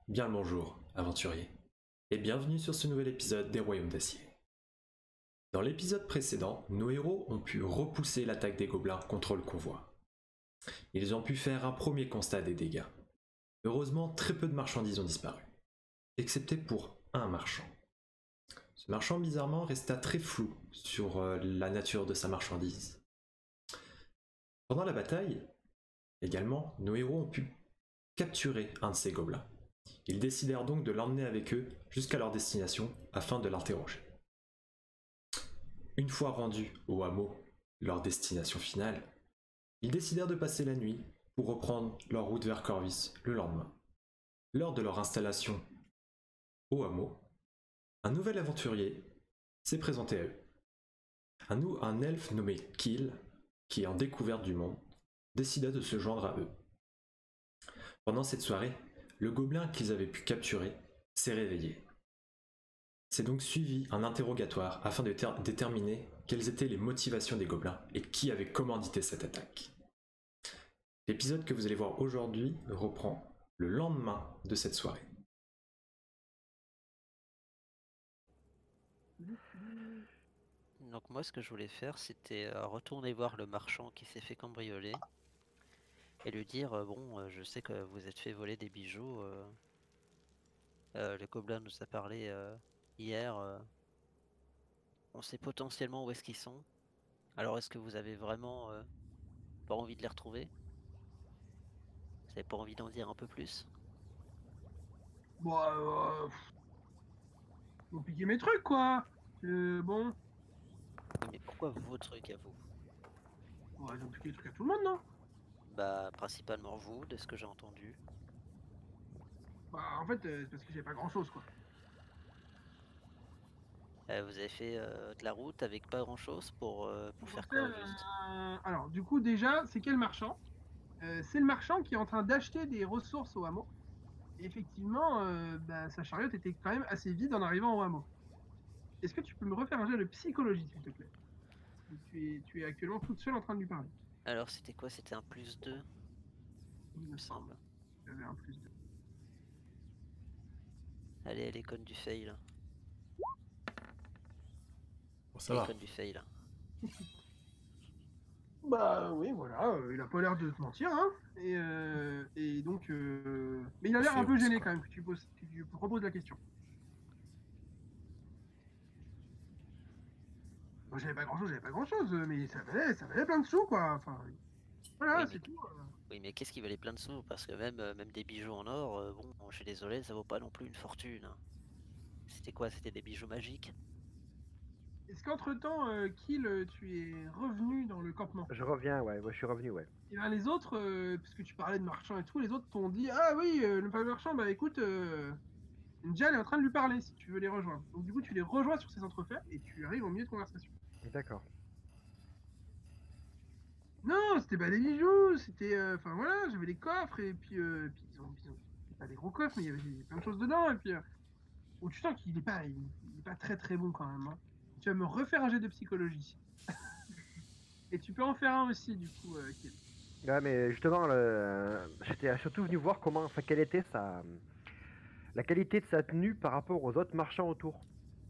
Bien le bonjour, aventurier, et bienvenue sur ce nouvel épisode des Royaumes d'Acier. Dans l'épisode précédent, nos héros ont pu repousser l'attaque des gobelins contre le convoi. Ils ont pu faire un premier constat des dégâts. Heureusement, très peu de marchandises ont disparu, excepté pour un marchand. Ce marchand, bizarrement, resta très flou sur la nature de sa marchandise. Pendant la bataille, également, nos héros ont pu capturer un de ces gobelins. Ils décidèrent donc de l'emmener avec eux jusqu'à leur destination afin de l'interroger. Une fois rendus au hameau, leur destination finale, ils décidèrent de passer la nuit pour reprendre leur route vers Corvus le lendemain. Lors de leur installation au hameau, un nouvel aventurier s'est présenté à eux. Un elfe nommé Kill, qui est en découverte du monde, décida de se joindre à eux. Pendant cette soirée, le gobelin qu'ils avaient pu capturer s'est réveillé. C'est donc suivi un interrogatoire afin de déterminer quelles étaient les motivations des gobelins et qui avait commandité cette attaque. L'épisode que vous allez voir aujourd'hui reprend le lendemain de cette soirée. Donc moi ce que je voulais faire c'était retourner voir le marchand qui s'est fait cambrioler et lui dire bon je sais que vous êtes fait voler des bijoux, le gobelin nous a parlé hier, on sait potentiellement où est-ce qu'ils sont. Alors est-ce que vous avez vraiment pas envie de les retrouver? Vous avez pas envie d'en dire un peu plus? Bon, ils ont piqué mes trucs, quoi. Bon, Oui, mais pourquoi vos trucs à vous? ils ont piqué les trucs à tout le monde, non? Bah principalement vous, de ce que j'ai entendu. Bah, en fait, c'est parce que j'ai pas grand-chose, quoi. Vous avez fait de la route avec pas grand-chose pour Ils ont faire fait, quoi au juste? alors, du coup, déjà, c'est quel marchand? C'est le marchand qui est en train d'acheter des ressources au hameau. Et effectivement, bah, sa chariote était quand même assez vide en arrivant au hameau. Est-ce que tu peux me refaire un jet de psychologie, s'il te plaît? Tu es actuellement toute seule en train de lui parler. Alors c'était quoi? C'était un +2 Il il me me semble. semble. J'avais un plus 2. Allez, elle est conne du fail. Bon, ça Elle est va. conne du fail. Bah oui, voilà, il a pas l'air de te mentir, hein. Et donc, mais il a l'air un peu Féroce, gêné quoi. quand même que tu proposes la question. Moi, j'avais pas grand-chose, mais ça valait plein de sous, quoi. Enfin, voilà, Oui, mais, c'est tout. oui, mais qu'est-ce qui valait plein de sous? Parce que même des bijoux en or, bon, je suis désolé, ça vaut pas non plus une fortune, hein. C'était quoi? C'était des bijoux magiques? Est-ce qu'entre-temps, Kill, tu es revenu dans le campement? Je reviens, ouais, je suis revenu, ouais. Et bien les autres, puisque tu parlais de marchand et tout, les autres t'ont dit, ah oui, le fameux marchand, bah écoute, Njal est en train de lui parler si tu veux les rejoindre. Donc du coup, tu les rejoins sur ces entrefaits et tu arrives au milieu de conversation. D'accord. Non, c'était pas des bijoux, c'était. Enfin voilà, j'avais des coffres et puis ils ont c'était pas des gros coffres, mais il y avait plein de choses dedans. Et puis, où tu sens qu'il est pas très très bon quand même, hein. Tu vas me refaire un jet de psychologie. Et tu peux en faire un aussi, du coup, Kiel. Ouais, mais justement, j'étais surtout venu voir comment, enfin, quelle était la qualité de sa tenue par rapport aux autres marchands autour.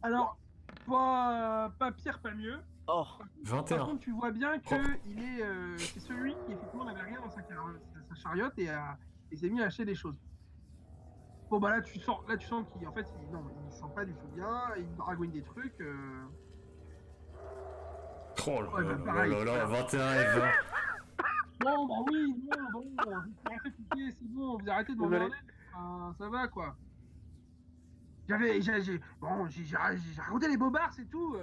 Alors, pas pire, pas mieux. Oh! Par 21. contre, tu vois bien Propre. que c'est celui qui effectivement n'avait rien dans sa chariote et s'est mis à acheter des choses. Bon bah là tu sens qu'il en fait non, il sent pas du tout bien, il dragouine des trucs. Oh là Ouais, bah, là là pareil. là là, Voilà. 21 et 20. Bon bah oui, non, bon, vous arrêtez de piquer, c'est bon, vous arrêtez de Désolé. m'emmerder. Enfin, ça va quoi. Bon, j'ai raconté les bobards, c'est tout.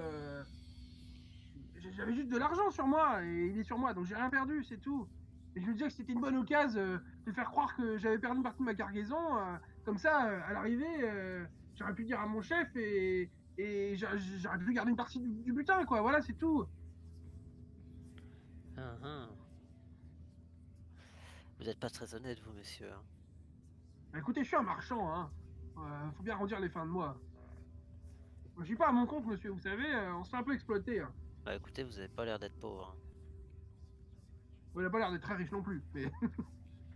J'avais juste de l'argent sur moi et il est sur moi, donc j'ai rien perdu, c'est tout. Et je me disais que c'était une bonne occasion de faire croire que j'avais perdu une partie de ma cargaison. Comme ça, à l'arrivée, j'aurais pu dire à mon chef et j'aurais pu garder une partie du butin, quoi. Voilà, c'est tout. Hein, hein. Vous êtes pas très honnête, vous, monsieur, hein. Bah, écoutez, je suis un marchand, hein. Faut bien arrondir les fins de mois. Moi, je suis pas à mon compte, monsieur, vous savez, on se fait un peu exploiter, hein. Bah écoutez, vous avez pas l'air d'être pauvre, hein. Bon, il a pas l'air d'être très riche non plus, mais,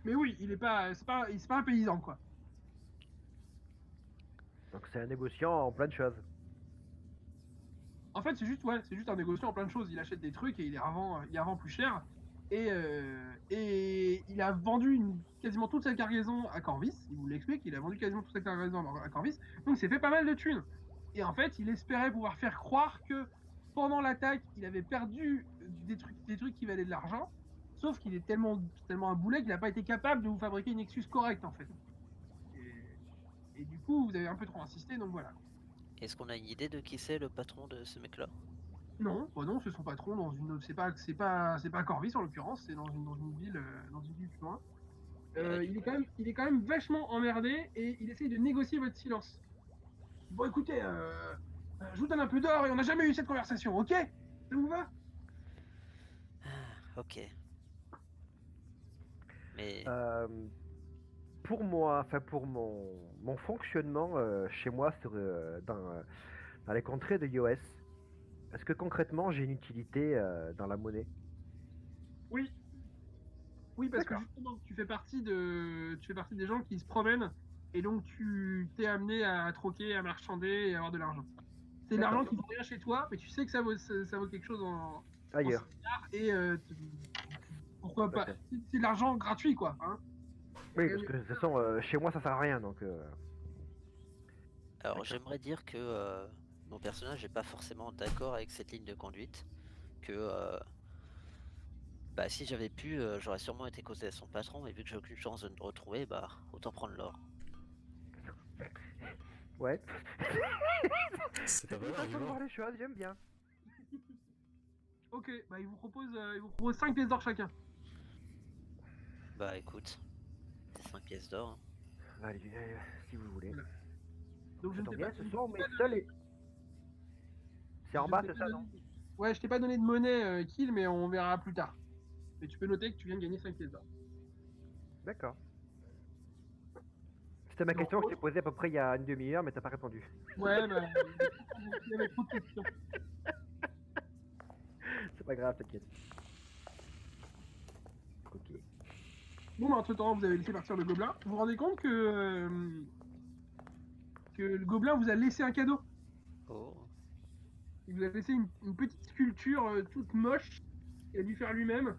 mais oui, il est pas, c'est pas un paysan, quoi. Donc c'est un négociant en plein de choses. En fait, c'est juste un négociant en plein de choses. Il achète des trucs et il les revend plus cher. Et il a vendu quasiment toute sa cargaison à Corvus. Il vous l'explique, il a vendu quasiment toute sa cargaison à Corvus. Donc, c'est fait pas mal de thunes. Et en fait, il espérait pouvoir faire croire que pendant l'attaque, il avait perdu des trucs qui valaient de l'argent. Sauf qu'il est tellement un boulet qu'il n'a pas été capable de vous fabriquer une excuse correcte, en fait. Et du coup, vous avez un peu trop insisté, donc voilà. Est-ce qu'on a une idée de qui c'est le patron de ce mec-là? Non, bah non, c'est son patron dans une autre. C'est pas Corvus en l'occurrence, c'est dans une ville plus loin. Il est quand même vachement emmerdé et il essaye de négocier votre silence. Bon, écoutez, je vous donne un peu d'or et on n'a jamais eu cette conversation, ok? Ça vous va? Ok. Mais Pour moi, enfin pour mon fonctionnement chez moi dans les contrées de iOS, est-ce que concrètement j'ai une utilité dans la monnaie? Oui. Oui, parce que D'accord. justement, tu fais partie des gens qui se promènent et donc tu t'es amené à troquer, à marchander et à avoir de l'argent. C'est de D'accord. l'argent qui vaut rien chez toi, mais tu sais que ça vaut quelque chose en Ailleurs. et pourquoi pas? Ok. C'est de l'argent gratuit, quoi. Hein. Oui, parce que de toute façon, chez moi ça sert à rien, donc. alors D'accord. j'aimerais dire que mon personnage n'est pas forcément d'accord avec cette ligne de conduite. Que bah, si j'avais pu, j'aurais sûrement été causé à son patron, et vu que j'ai aucune chance de me retrouver, bah autant prendre l'or. Ouais. C'est pas C'est mal, une façon de argument. voir les choses, j'aime bien. Ok, bah il vous propose 5 pièces d'or chacun. Bah écoute, c'est 5 pièces d'or. Hein. Allez, si vous voulez. Voilà. Donc Ça je ne tombe t'ai bien, pas, ce je soir, ne t'ai mais pas seul donné- et. C'est en je bas, t'ai c'est pas ça, donné- non? Ouais, je t'ai pas donné de monnaie, Kill, mais on verra plus tard. Mais tu peux noter que tu viens de gagner 5 pièces d'or. D'accord. C'était ma Donc, question que je t'ai posée à peu près il y a une demi-heure, mais t'as pas répondu. ouais, bah, il y avait trop de questions. C'est pas grave, t'inquiète. Ok. Bon, bah, entre-temps, vous avez laissé partir le gobelin. Vous vous rendez compte que le gobelin vous a laissé un cadeau. Oh, Il vous a laissé une petite sculpture toute moche qu'il a dû faire lui-même.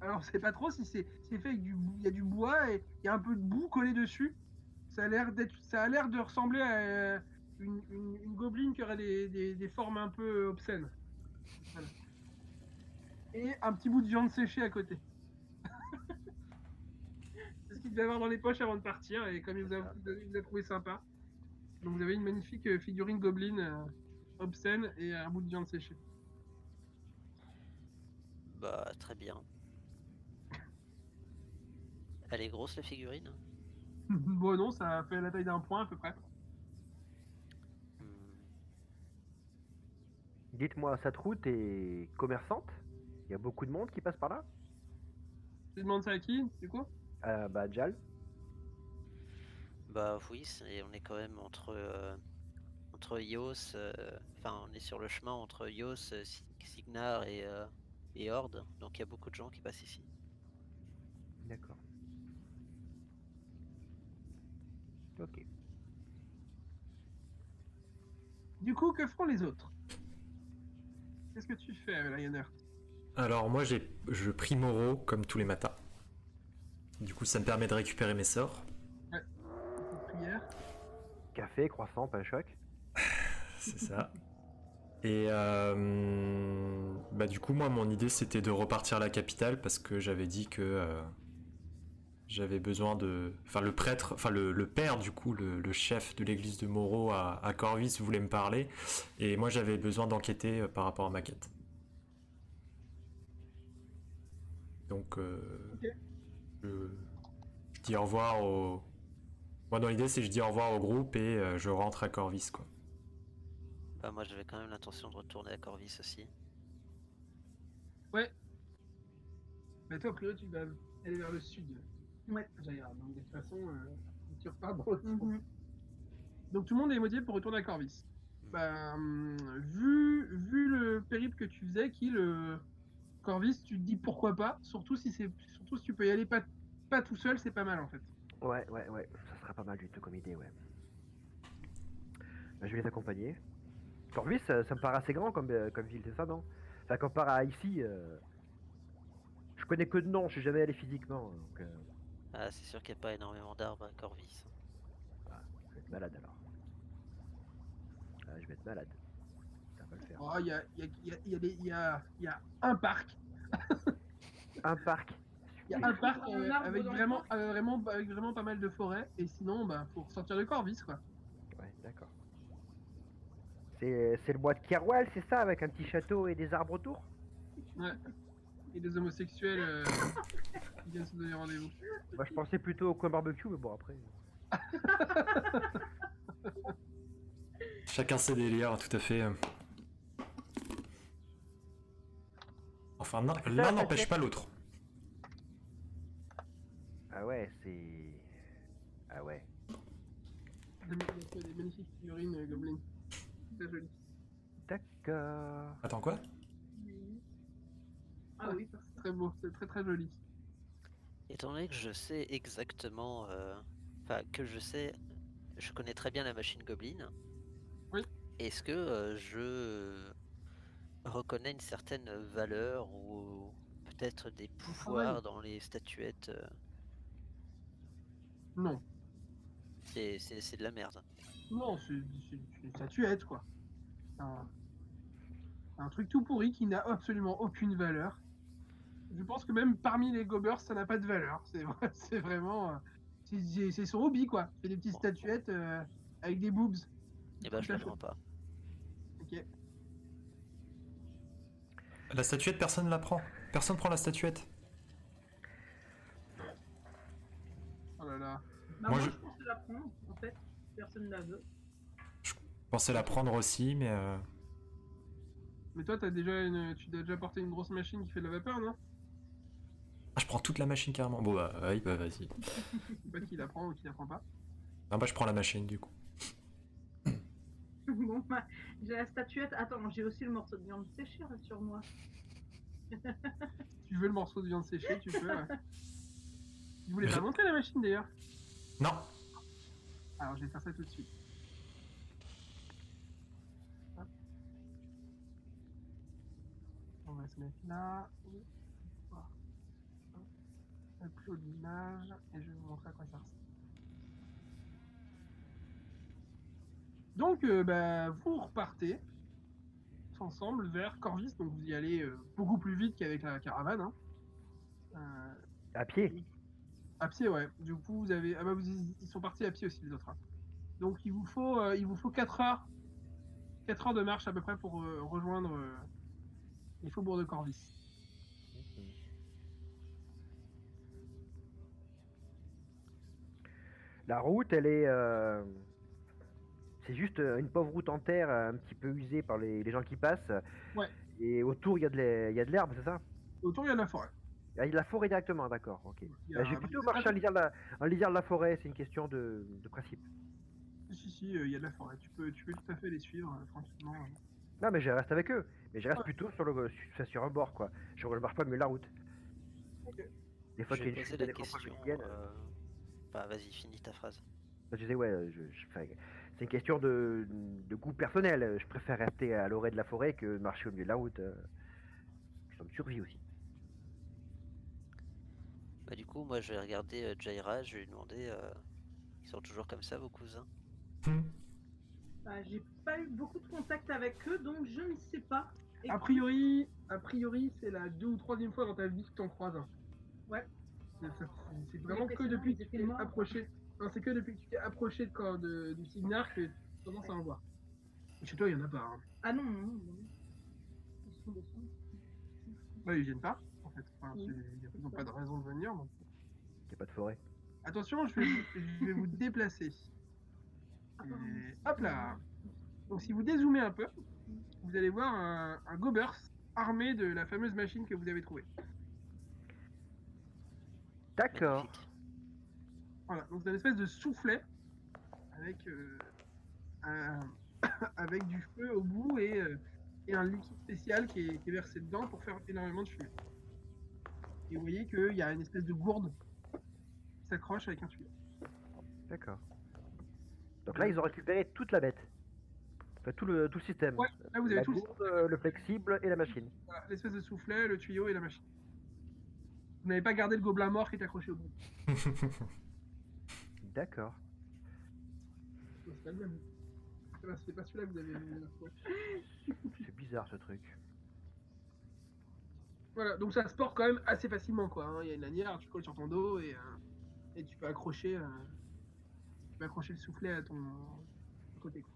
Alors, on sait pas trop si c'est fait avec il y a du bois et il y a un peu de boue collée dessus. Ça a l'air de ressembler à une gobeline qui aurait des formes un peu obscènes. Voilà. Et un petit bout de viande séchée à côté. C'est ce qu'il devait avoir dans les poches avant de partir et comme il vous a trouvé sympa. Donc vous avez une magnifique figurine gobeline obscène et un bout de viande séchée. bah très bien. Elle est grosse la figurine? Bon non, ça fait la taille d'un point à peu près. Hmm. Dites-moi, cette route est commerçante? Il y a beaucoup de monde qui passe par là? Tu demandes ça à qui, du coup? Bah, Jal. Bah oui, on est quand même entre Ios, enfin on est sur le chemin entre Ios, Signar et Horde, donc il y a beaucoup de gens qui passent ici. D'accord. Ok. Du coup, que feront les autres? Qu'est-ce que tu fais, Lionheart? Alors moi je prie Moreau comme tous les matins. Du coup ça me permet de récupérer mes sorts. Petite prière. Café, croissant, pain choc. C'est ça. Et bah du coup moi mon idée c'était de repartir à la capitale parce que j'avais dit que j'avais besoin de... Enfin le prêtre, enfin le père du coup, le chef de l'église de Moreau à Corvus voulait me parler et moi j'avais besoin d'enquêter par rapport à ma quête. Donc Ok. je dis au revoir au... Moi dans l'idée c'est je dis au revoir au groupe et je rentre à Corvus quoi. Bah moi j'avais quand même l'intention de retourner à Corvus aussi. Ouais. Mais toi, a priori, tu vas aller vers le sud. Ouais. J'ailleurs. Donc, de toute façon, tu repars dans le sens. Donc, tout le monde est motivé pour retourner à Corvus. Bah, vu le périple que tu faisais, Corvus, tu te dis pourquoi pas. Surtout si tu peux y aller pas tout seul, c'est pas mal en fait. Ouais. Ça serait pas mal du tout comme idée, ouais. Je vais les accompagner. Corvus, ça me paraît assez grand comme ville, c'est ça, non? Enfin, comparé à ici, je connais que de nom, je suis jamais allé physiquement. Donc, Ah, c'est sûr qu'il n'y a pas énormément d'arbres à Corvis. je vais être malade alors. Ah, je vais être malade. Ça va le faire. Oh, il y a un parc. Un parc. Il y a un parc Un arbre avec dans le vraiment, parc. avec vraiment pas mal de forêts. Et sinon, bah, faut sortir de Corvis, quoi. Ouais, d'accord. C'est le bois de Kerwell, c'est ça, avec un petit château et des arbres autour? Ouais. Et des homosexuels qui viennent se donner rendez-vous. Moi, je pensais plutôt au coin barbecue, mais bon, après. Chacun ses délires, tout à fait. Enfin, l'un n'empêche pas l'autre. Ah ouais, c'est. Ah ouais. Des magnifiques figurines Goblin. Très jolies. D'accord. Attends, quoi? Ah oui, parce C'est très beau, c'est très très joli. Étant donné que je sais exactement, enfin que je connais très bien la machine Goblin. Oui. Est-ce que je reconnais une certaine valeur ou peut-être des pouvoirs dans les statuettes? Non. C'est de la merde. Non, c'est une statuette, quoi. Un truc tout pourri qui n'a absolument aucune valeur. Je pense que même parmi les gobers, ça n'a pas de valeur. C'est vraiment. C'est son hobby, quoi. Il fait des petites statuettes avec des boobs. Et ben je Tout à le fait. prends pas. Ok. La statuette, personne ne la prend. Personne prend la statuette. Oh là là. Bah, Moi, moi, je- je pense la prendre, en fait. Personne ne la veut. Je pensais la prendre aussi, mais... Mais toi, tu as déjà porté une grosse machine qui fait de la vapeur, non? Ah, je prends toute la machine carrément. Bon, bah, oui, bah, vas-y. Je sais pas qui la prend ou qui la prend pas. Non, bah, je prends la machine, du coup. Bon, bah, j'ai la statuette. Attends, j'ai aussi le morceau de viande séchée là, sur moi. Tu veux le morceau de viande séchée, tu peux. Ouais. Je voulais pas montrer la machine d'ailleurs. Non. Alors, je vais faire ça tout de suite. Hop. On va se mettre là. Voilà. Hop. Upload l'image et je vais vous montrer à quoi ça ressemble. Donc, bah, vous repartez tous ensemble vers Corvis, donc vous y allez beaucoup plus vite qu'avec la caravane. Hein. À pied. À pied, ouais. Du coup, vous avez. Ah bah, ils sont partis à pied aussi, les autres. Hein. Donc, il vous faut 4 heures. 4 heures de marche à peu près pour rejoindre les faubourgs de Corvis. La route, elle est. C'est juste une pauvre route en terre, un petit peu usée par les gens qui passent. Ouais. Et autour, il y a de l'herbe, c'est ça? Autour, il y a de la forêt. Ah, il y a de la forêt directement, d'accord, ok. Il y a J'ai un- plutôt marché en lisière de la forêt, c'est une question de principe. Si, il y a de la forêt. Tu peux tout à fait les suivre tranquillement. Non, mais je reste avec eux. Mais je reste plutôt sur un bord, quoi. Je ne marche pas mieux la route. Ok. Des fois Je qu'il y vais a une poser chute la de décrochage question. quotidienne, Bah vas-y, finis ta phrase. je disais, ouais, enfin, c'est une question de goût personnel. Je préfère rester à l'orée de la forêt que marcher au milieu de la route. Question de survie aussi. Bah du coup, moi je vais regarder Jaira, je vais lui demander, ils sont toujours comme ça vos cousins? Bah, j'ai pas eu beaucoup de contact avec eux, donc je ne sais pas. A priori, c'est la 2e ou 3e fois dans ta vie que tu en croises un. Ouais. C'est vraiment Mais que sinon, depuis ils que tu étaient t'es morts. approché. Non, c'est que depuis que tu t'es approché du Signar que tu commences à en voir. Et chez toi, il y en a pas. Hein. Ah non, non, non. Ils sont descendus. Ouais, ils viennent pas, en fait. Enfin, Oui. ils n'ont pas de raison de venir. Donc. Il n'y a pas de forêt. Attention, je vais vous déplacer. Et hop là. Donc si vous dézoomez un peu, vous allez voir un Gobers armé de la fameuse machine que vous avez trouvée. D'accord. Magnifique. Voilà, donc c'est une espèce de soufflet avec, avec du feu au bout et un liquide spécial qui est versé dedans pour faire énormément de fumée. Et vous voyez qu'il y a une espèce de gourde qui s'accroche avec un tuyau. D'accord. Donc là, ils ont récupéré toute la bête. Enfin, tout le système. Ouais, là vous avez La tout le gourde, le flexible et la machine. voilà, l'espèce de soufflet, le tuyau et la machine. Vous n'avez pas gardé le gobelin mort qui est accroché au bout. D'accord. C'est pas le même. C'est pas celui-là que vous avez vu. Ouais. C'est bizarre ce truc. Voilà, donc ça se porte quand même assez facilement, quoi. Hein. Il y a une lanière, tu colles sur ton dos et tu peux accrocher le soufflet à ton côté. Quoi.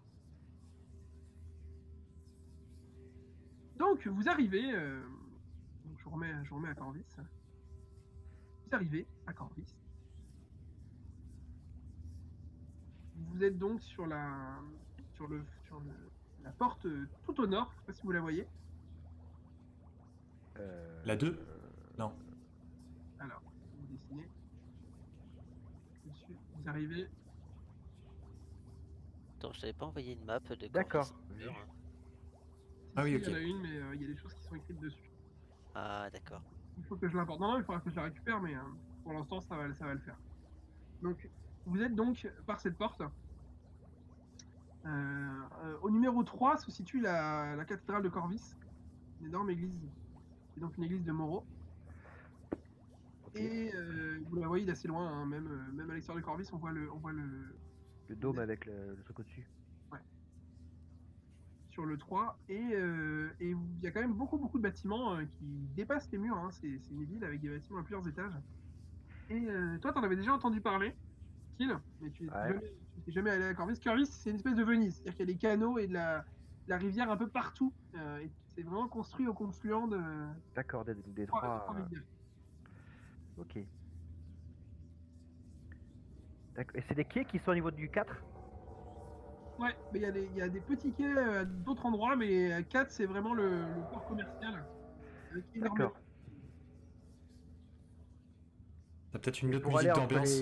Donc vous arrivez, donc je vous remets à Corvis. Vous arrivez à Corvis. Vous êtes donc sur la porte tout au nord, je sais pas si vous la voyez. La 2 Non. Alors, vous dessinez. Dessus, vous arrivez. Attends, je t'avais pas envoyé une map de D'accord. Corvus, hein. Ah oui, Si, ok. il y en a une, mais il y a des choses qui sont écrites dessus. Ah, d'accord. Il faut que je l'importe. Non, il faudra que je la récupère, mais pour l'instant, ça va le faire. Donc, vous êtes donc par cette porte. Au numéro 3 se situe la cathédrale de Corvis, une énorme église. C'est donc une église de Moreau. Ok. Et vous la voyez d'assez loin, hein, même à l'extérieur de Corvis, on voit le Le dôme avec le truc au-dessus. sur le 3. Et il y a quand même beaucoup de bâtiments qui dépassent les murs. Hein. C'est une ville avec des bâtiments à plusieurs étages. Et toi, t'en avais déjà entendu parler, Kill, mais tu n'es jamais allé à Corvis. Corvis, c'est une espèce de Venise. C'est-à-dire qu'il y a des canaux et de la rivière un peu partout. Et c'est vraiment construit au confluent de D'accord, des trois trois. rivières. Ok. D'accord. Et c'est des quais qui sont au niveau du 4? Ouais, mais il y a des petits quais à d'autres endroits, mais 4, c'est vraiment le port commercial. Avec énormément. D'accord. T'as peut-être une Et autre pour musique aller entre d'ambiance.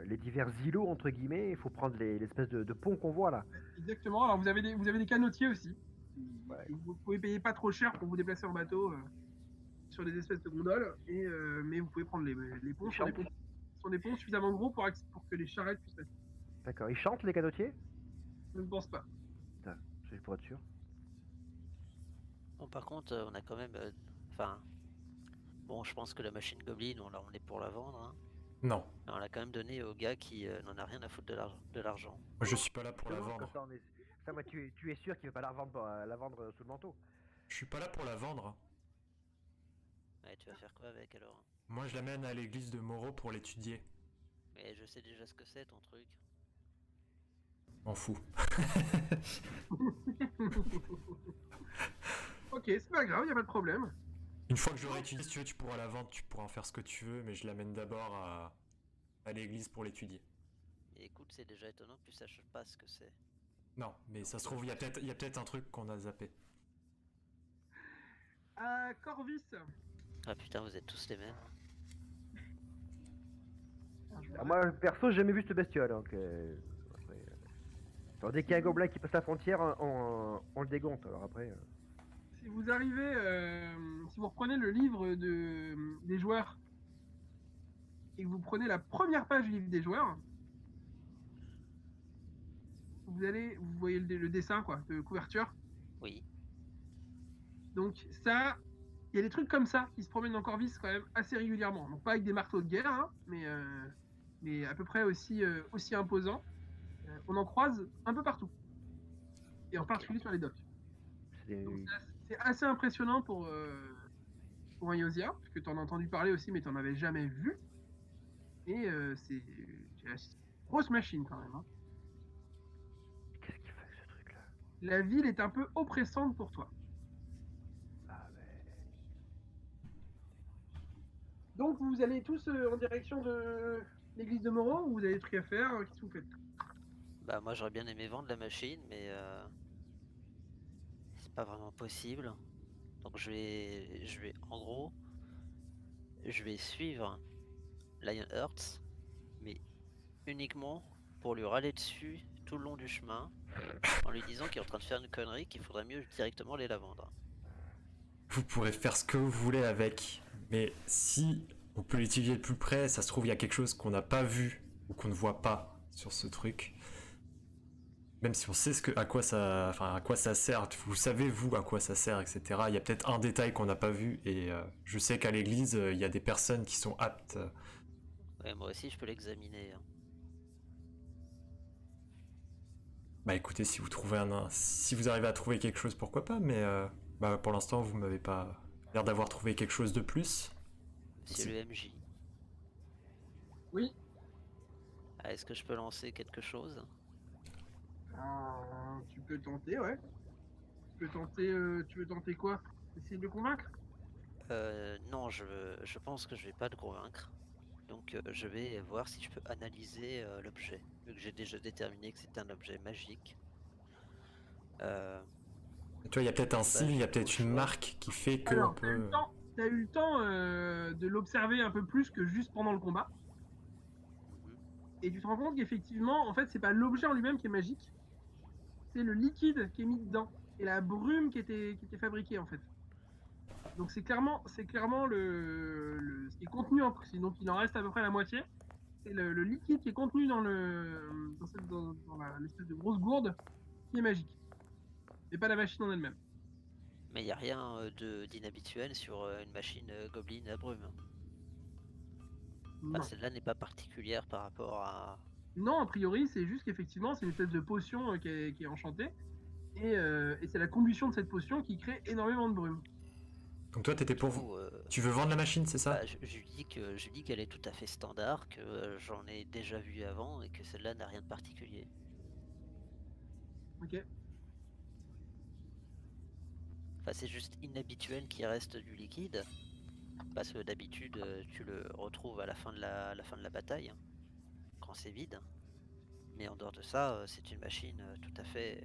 les divers îlots, entre guillemets, il faut prendre l'espèce de pont qu'on voit là. Exactement. Alors vous avez des canotiers aussi. Ouais. Vous pouvez payer pas trop cher pour vous déplacer en bateau sur des espèces de gondoles, mais vous pouvez prendre les ponts. Ce sont des ponts suffisamment gros pour que les charrettes puissent passer. D'accord. Ils chantent les canotiers? Je ne pense pas. Putain, c'est pour être sûr. Bon, par contre, on a quand même. Enfin. Bon, je pense que la machine Goblin, on est pour la vendre. Hein. Non. Mais on l'a quand même donné au gars qui n'en a rien à foutre de l'argent. Moi, je suis pas là pour la Justement, vendre. comme ça, ça, moi, tu es sûr qu'il ne veut pas la vendre sous le manteau? Je suis pas là pour la vendre. Ouais, tu vas faire quoi avec alors? Moi, je l'amène à l'église de Moreau pour l'étudier. Mais je sais déjà ce que c'est ton truc. M'en fous. Ok, c'est pas grave, y a pas de problème. Une fois que je l'aurai étudié, si tu veux, tu pourras la vendre, tu pourras en faire ce que tu veux, mais je l'amène d'abord à l'église pour l'étudier. Et écoute, c'est déjà étonnant que tu saches pas ce que c'est. Non, mais ça se trouve, il y a peut-être un truc qu'on a zappé. À Corvis. Ah putain, vous êtes tous les mêmes. Alors moi, perso, j'ai jamais vu cette bestiole. Donc, après, alors, dès qu'il y a un gobelin qui passe la frontière, on le dégonte. Alors après. Si vous arrivez, si vous reprenez le livre des joueurs et que vous prenez la première page du livre des joueurs, vous voyez le dessin quoi, de couverture. Oui. Donc ça, il y a des trucs comme ça qui se promènent dans Corvis quand même assez régulièrement. Donc pas avec des marteaux de guerre, hein, mais à peu près aussi imposants. On en croise un peu partout. Et en particulier sur les docks. Donc, c'est assez impressionnant pour un Yosia, parce que tu en as entendu parler aussi, mais tu n'en avais jamais vu. Et c'est une grosse machine quand même. Hein. Qu'est-ce qu'il fait ce truc-là? La ville est un peu oppressante pour toi. Ah mais. Donc vous allez tous en direction de l'église de Moreau, ou vous avez des trucs à faire, qu'est-ce que vous faites? Bah moi j'aurais bien aimé vendre la machine, mais c'est pas vraiment possible. Donc je vais en gros, je vais suivre Lionheart, mais uniquement pour lui râler dessus tout le long du chemin, en lui disant qu'il est en train de faire une connerie, qu'il faudrait mieux directement aller la vendre. Vous pourrez faire ce que vous voulez avec, mais si on peut l'étudier de plus près, ça se trouve il y a quelque chose qu'on n'a pas vu ou qu'on ne voit pas sur ce truc. même si on sait à quoi ça sert, vous savez vous à quoi ça sert, etc. Il y a peut-être un détail qu'on n'a pas vu et je sais qu'à l'église il y a des personnes qui sont aptes. Ouais, moi aussi, je peux l'examiner, hein. Bah écoutez, si vous arrivez à trouver quelque chose, pourquoi pas, mais bah, pour l'instant vous m'avez pas l'air d'avoir trouvé quelque chose de plus. Monsieur le MJ. Oui. Ah, est-ce que je peux lancer quelque chose? Tu peux tenter, ouais. Tu veux tenter quoi? Essayer de le convaincre? Non, je pense que je vais pas le convaincre. Donc je vais voir si je peux analyser l'objet. Vu que j'ai déjà déterminé que c'était un objet magique. Tu vois, il y a peut-être un Bah, signe, il y a j'ai peut-être au une choix. marque qui fait que Alors, on peut. t'as eu le temps de l'observer un peu plus que juste pendant le combat. Mhm. Et tu te rends compte qu'effectivement, en fait, c'est pas l'objet en lui-même qui est magique, c'est le liquide qui est mis dedans et la brume qui était fabriquée en fait. Donc c'est clairement ce qui est contenu donc il en reste à peu près la moitié. C'est le liquide qui est contenu dans l'espèce de grosse gourde qui est magique, et pas la machine en elle-même. Mais il n'y a rien d'inhabituel sur une machine Goblin à brume. Enfin, Non. celle-là n'est pas particulière par rapport à... Non, a priori, c'est juste qu'effectivement, c'est une espèce de potion qui est enchantée, et c'est la combustion de cette potion qui crée énormément de brume. Donc toi, t'étais Du pour. coup, Tu veux vendre la machine, c'est ça? bah, je lui dis qu'elle est tout à fait standard, que j'en ai déjà vu avant et que celle-là n'a rien de particulier. Ok. Enfin, c'est juste inhabituel qu'il reste du liquide, parce que d'habitude tu le retrouves à la fin de la bataille, hein, quand c'est vide. Mais en dehors de ça, c'est une machine tout à fait,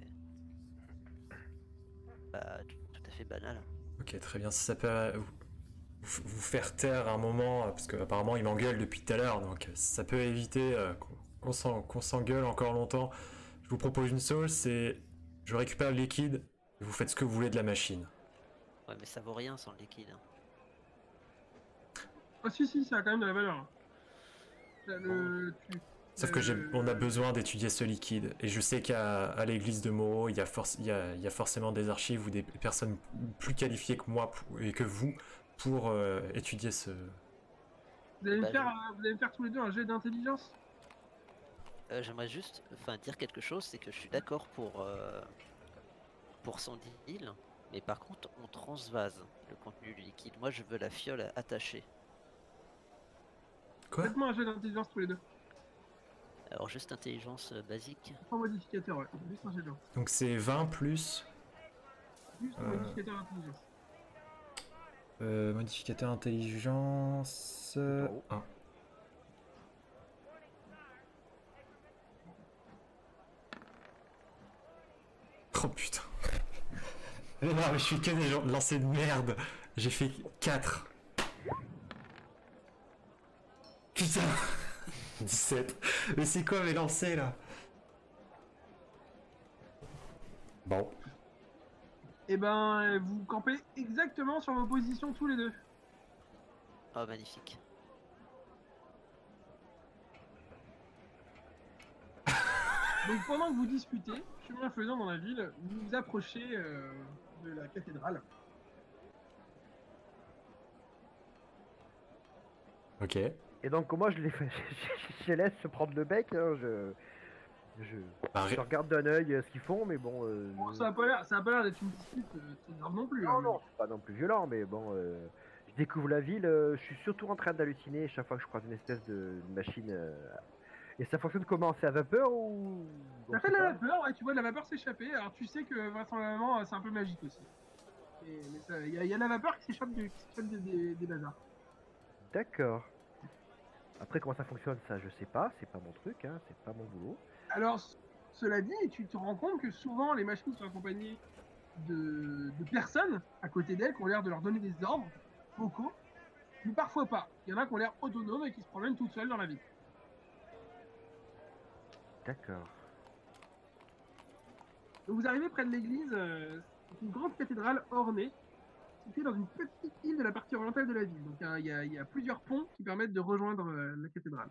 tout à fait banale. Ok, très bien. Si ça peut vous faire taire un moment, parce qu'apparemment il m'engueule depuis tout à l'heure, donc si ça peut éviter qu'on s'engueule encore longtemps, je vous propose une chose, c'est je récupère le liquide et vous faites ce que vous voulez de la machine. Ouais, mais ça vaut rien sans le liquide, hein. Ah si, ça a quand même de la valeur. Sauf que on a besoin d'étudier ce liquide, et je sais qu'à l'église de Moreau, il y a forcément des archives ou des personnes plus qualifiées que moi et que vous pour étudier ce... Vous allez Bah, vous allez me faire tous les deux un jet d'intelligence. j'aimerais juste dire quelque chose, c'est que je suis d'accord pour son deal, mais par contre on transvase le contenu du liquide. Moi je veux la fiole attachée. Quoi? Faites-moi un jet d'intelligence tous les deux. Alors juste intelligence basique. Sans modificateur, ouais. Juste un jet de Donc c'est 20 plus... Juste un modificateur d'intelligence. Modificateur intelligence... 1. Oh putain. Mais non, mais je suis que des gens de lancer de merde. J'ai fait 4. Putain. 17. Mais c'est quoi mes lancers là? Bon. Et ben, vous campez exactement sur vos positions tous les deux. Oh magnifique. Donc pendant que vous discutez, chemin faisant dans la ville, vous vous approchez de la cathédrale. Ok. Et donc moi je les fais, je les laisse se prendre le bec, hein, je regarde d'un œil ce qu'ils font, mais bon. Bon, ça a pas l'air d'être une dispute très grave non plus. Non, hein, non, c'est pas non plus violent, mais bon, je découvre la ville, je suis surtout en train d'halluciner chaque fois que je croise une espèce de machine. Et ça fonctionne comment? C'est à vapeur ou. Ça fait de la vapeur, ouais, tu vois de la vapeur s'échapper, alors tu sais que vraisemblablement c'est un peu magique aussi. Mais il y a de la vapeur qui s'échappe des bazars. D'accord. Après, comment ça fonctionne, ça, je sais pas, c'est pas mon truc, hein, c'est pas mon boulot. Alors, cela dit, tu te rends compte que souvent les machines sont accompagnées de personnes à côté d'elles qui ont l'air de leur donner des ordres vocaux, mais parfois pas. Il y en a qui ont l'air autonomes et qui se promènent toutes seules dans la ville. D'accord. Donc vous arrivez près de l'église, c'est une grande cathédrale ornée, située dans une petite île de la partie orientale de la ville. Donc il y a plusieurs ponts qui permettent de rejoindre la cathédrale.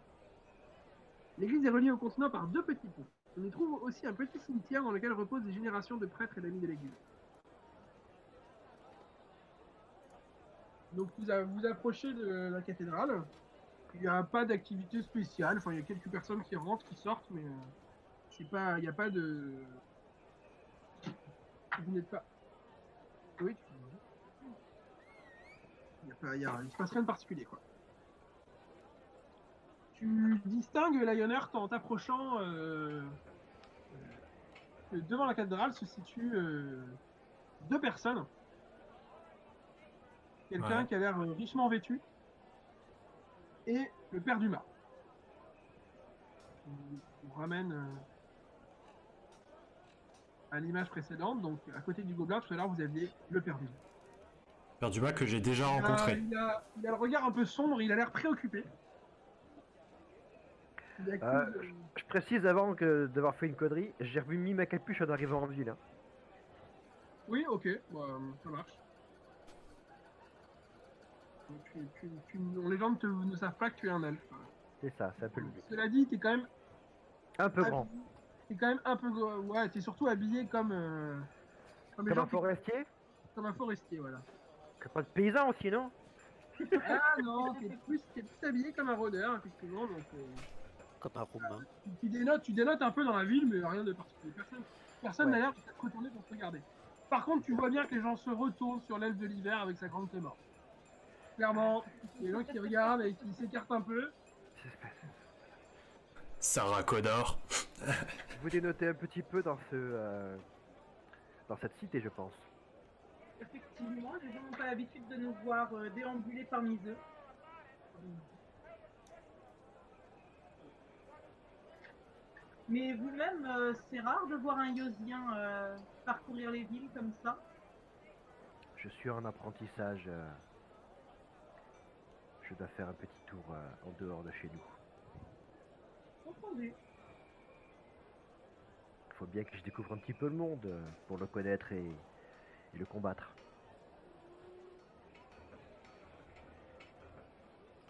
L'église est reliée au continent par deux petits ponts. On y trouve aussi un petit cimetière dans lequel reposent des générations de prêtres et d'amis de l'église. Donc vous approchez de la cathédrale. Il n'y a pas d'activité spéciale. Enfin, il y a quelques personnes qui rentrent, qui sortent, mais c'est pas, il n'y a pas de. Vous n'êtes pas. Oui. Il se passe rien de particulier, quoi. Tu distingues Lionheart en t'approchant que devant la cathédrale se situent deux personnes. Quelqu'un Ouais. qui a l'air richement vêtu et le père Dumas. On ramène à l'image précédente, donc à côté du gobelin, tout à l'heure vous aviez le père Dumas. Père Dumas que j'ai déjà Il rencontré. a le regard un peu sombre, il a l'air préoccupé. Il accuse, Je précise avant d'avoir fait une connerie, j'ai remis ma capuche en arrivant en ville. Hein. Oui, ok, ça marche. Les gens ne savent pas que tu es un elfe. C'est ça, c'est un peu le but. Cela dit, t'es quand même Un peu grand. T'es quand même un peu. Ouais, t'es surtout habillé comme. Comme les Comme gens un forestier. comme un forestier, voilà. Pas de paysan aussi, non? Ah non, t'es plus habillé comme un rôdeur, effectivement. Donc, Comme un roumain. tu dénotes un peu dans la ville, mais rien de particulier. Personne n'a Ouais. l'air de s'être retourné pour te regarder. Par contre, tu vois bien que les gens se retournent sur l'elfe de l'hiver avec sa grande clé morte. Clairement, les gens qui regardent et qui s'écartent un peu. Sarah Connor. Vous dénotez un petit peu dans dans cette cité, je pense. Effectivement, les gens n'ont pas l'habitude de nous voir déambuler parmi eux. Mais vous-même, c'est rare de voir un Yosien parcourir les villes comme ça. Je suis en apprentissage. Je dois faire un petit tour en dehors de chez nous. Entendu. Il faut bien que je découvre un petit peu le monde pour le connaître et le combattre.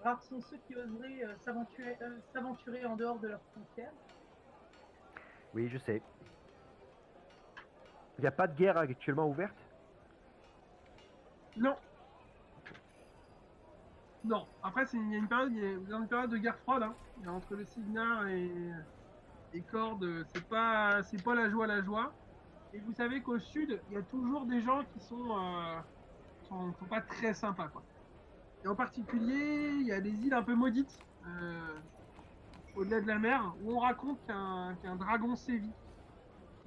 Rares sont ceux qui oseraient s'aventurer en dehors de leurs frontières. Oui, je sais. Il n'y a pas de guerre actuellement ouverte? Non. Non. Après, il y a une période, vous êtes dans une période de guerre froide. Hein. Entre le Signar et Kord, c'est pas la joie. Et vous savez qu'au sud, il y a toujours des gens qui sont pas très sympas, quoi. Et en particulier, il y a des îles un peu maudites, au-delà de la mer, où on raconte qu'un dragon sévit.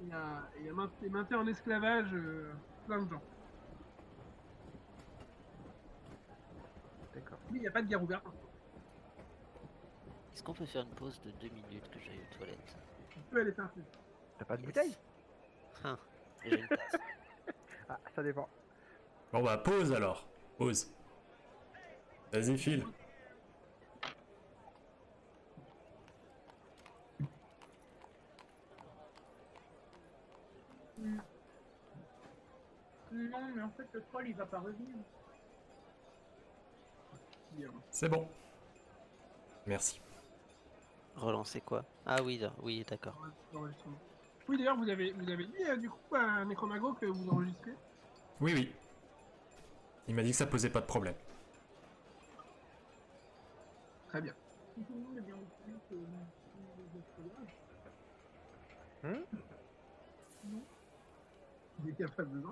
Et a maintenu en esclavage plein de gens. D'accord. Mais il n'y a pas de guerre ouverte. Est-ce qu'on peut faire une pause de 2 minutes que j'aille aux toilettes? Tu peux aller faire plus. T'as pas de Yes. bouteille? Hein, j'ai une tasse. Ah, ça dépend. Bon bah pause alors. Pause. Vas-y file. Non, mais en fait, le troll, il va pas revenir. C'est bon. Merci. Relancer quoi? Ah oui, oui, d'accord. Oui, d'ailleurs, vous avez dit du coup à Necromago que vous enregistrez. Oui, oui. Il m'a dit que ça posait pas de problème. Très bien. Si tout le monde est bien au courant que non. Il est capable de.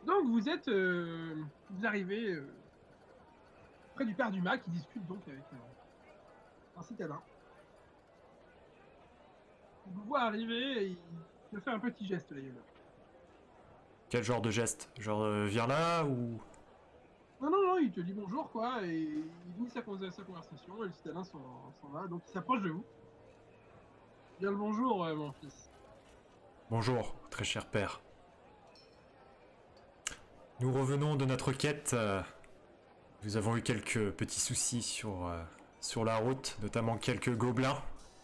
Donc vous arrivez près du père Dumas qui discute donc avec un citadin. Il vous voit arriver et il te fait un petit geste, là, Yoda. Quel genre de geste? Genre viens là ou... Non, il te dit bonjour, quoi, et il finit sa conversation, et le citadin s'en va, donc il s'approche de vous. Bien le bonjour, mon fils. Bonjour, très cher père. Nous revenons de notre quête. Nous avons eu quelques petits soucis sur la route, notamment quelques gobelins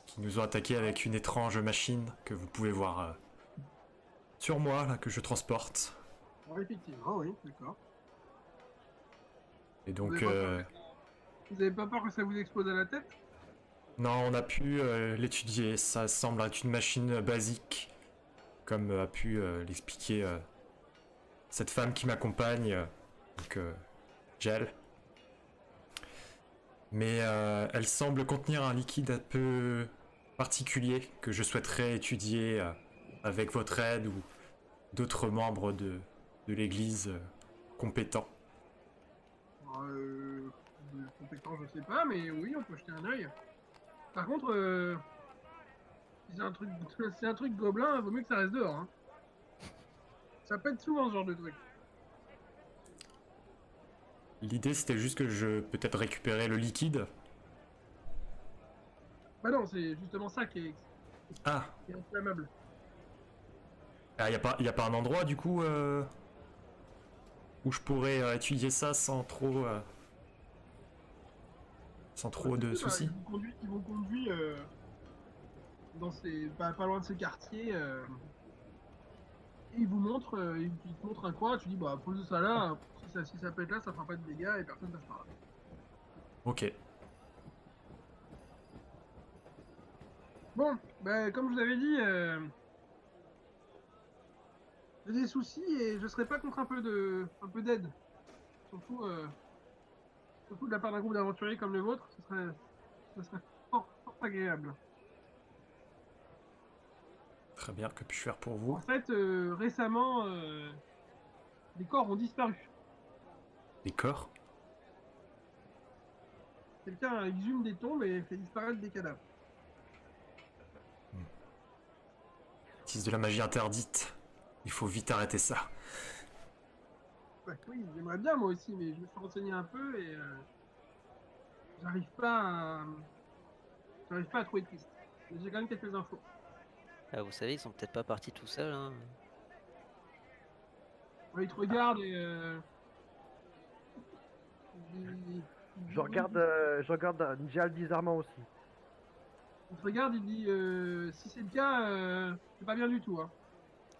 qui nous ont attaqués avec une étrange machine que vous pouvez voir sur moi, là, que je transporte. Alors, effectivement, oui, d'accord. Et donc, Vous avez pas peur que ça vous explose à la tête? Non, on a pu l'étudier. Ça semble être une machine basique, comme a pu l'expliquer cette femme qui m'accompagne, donc Gel. Mais elle semble contenir un liquide un peu particulier que je souhaiterais étudier avec votre aide ou d'autres membres de l'église compétents. De compétence, je sais pas, mais oui, on peut jeter un œil. Par contre, si c'est un truc gobelin, vaut mieux que ça reste dehors. Hein. Ça pète souvent ce genre de truc. L'idée c'était juste que je peut-être récupérer le liquide. Bah non, c'est justement ça qui est Ah, inflammable. y a pas un endroit du coup où je pourrais étudier ça sans trop de soucis. Ils vous conduisent dans pas loin de ces quartiers. Et ils vous montrent, ils te montrent un coin. Tu dis bah pose ça là. Si ça pète là, ça fera pas de dégâts et personne ne passe par là. Ok. Bon, bah, comme je vous avais dit, j'ai des soucis et je serais pas contre un peu d'aide. Surtout de la part d'un groupe d'aventuriers comme le vôtre, ce serait fort agréable. Très bien, que puis-je faire pour vous? En fait, récemment, des corps ont disparu. Des corps? Quelqu'un exhume des tombes et fait disparaître des cadavres. Utilise de la magie interdite. Il faut vite arrêter ça. Ouais, oui, j'aimerais bien moi aussi, mais je me suis renseigné un peu et j'arrive pas à trouver de piste. Mais j'ai quand même quelques infos. Vous savez, ils sont peut-être pas partis tout seuls. Hein. Ouais, ils te regardent et Je regarde Njal bizarrement aussi. il te regarde, il dit si c'est le cas, c'est pas bien du tout. Hein.